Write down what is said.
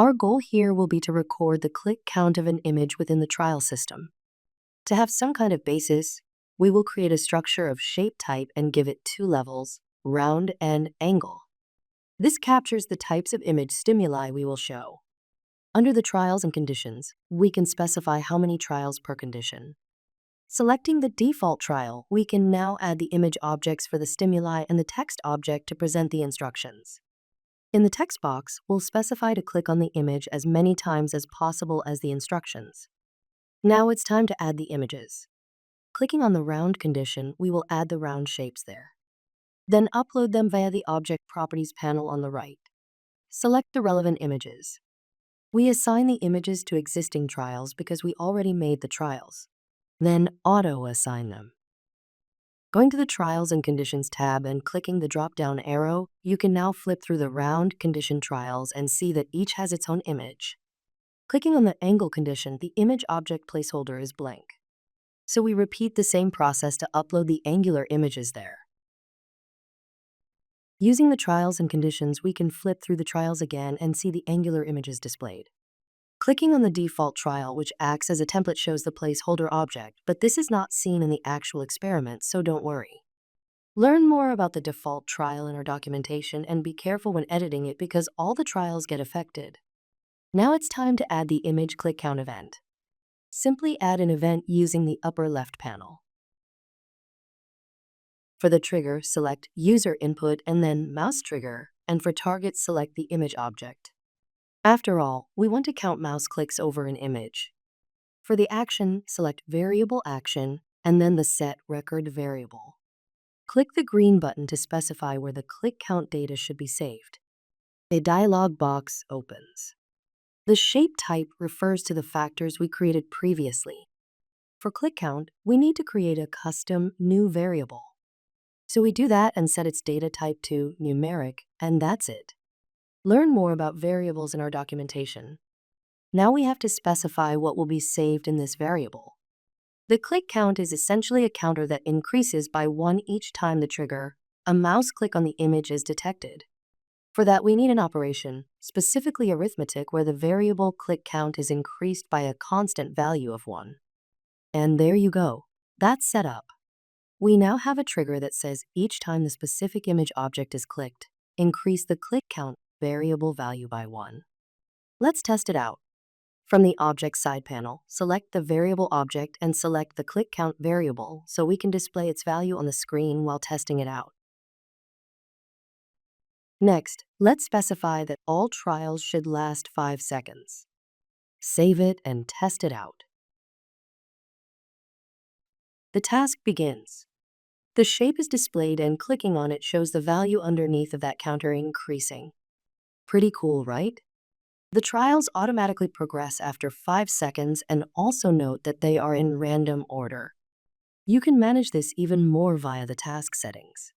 Our goal here will be to record the click count of an image within the trial system. To have some kind of basis, we will create a structure of shape type and give it two levels, round and angle. This captures the types of image stimuli we will show. Under the trials and conditions, we can specify how many trials per condition. Selecting the default trial, we can now add the image objects for the stimuli and the text object to present the instructions. In the text box, we'll specify to click on the image as many times as possible as the instructions. Now it's time to add the images. Clicking on the round condition, we will add the round shapes there. Then upload them via the Object Properties panel on the right. Select the relevant images. We assign the images to existing trials because we already made the trials. Then auto-assign them. Going to the Trials and Conditions tab and clicking the drop-down arrow, you can now flip through the round condition trials and see that each has its own image. Clicking on the angle condition, the image object placeholder is blank. So we repeat the same process to upload the angular images there. Using the trials and conditions, we can flip through the trials again and see the angular images displayed. Clicking on the default trial, which acts as a template, shows the placeholder object, but this is not seen in the actual experiment, so don't worry. Learn more about the default trial in our documentation and be careful when editing it because all the trials get affected. Now it's time to add the image click count event. Simply add an event using the upper left panel. For the trigger, select User Input and then Mouse Trigger, and for target, select the image object. After all, we want to count mouse clicks over an image. For the action, select Variable Action and then the Set Record variable. Click the green button to specify where the click count data should be saved. A dialog box opens. The shape type refers to the factors we created previously. For click count, we need to create a custom new variable. So we do that and set its data type to numeric, and that's it. Learn more about variables in our documentation. Now we have to specify what will be saved in this variable. The click count is essentially a counter that increases by 1 each time the trigger, a mouse click on the image is detected. For that, we need an operation, specifically arithmetic, where the variable click count is increased by a constant value of 1. And there you go. That's set up. We now have a trigger that says each time the specific image object is clicked, increase the click count variable value by 1. Let's test it out. From the Object side panel, select the variable object and select the click count variable so we can display its value on the screen while testing it out. Next, let's specify that all trials should last 5 seconds. Save it and test it out. The task begins. The shape is displayed and clicking on it shows the value underneath of that counter increasing. Pretty cool, right? The trials automatically progress after 5 seconds and also note that they are in random order. You can manage this even more via the task settings.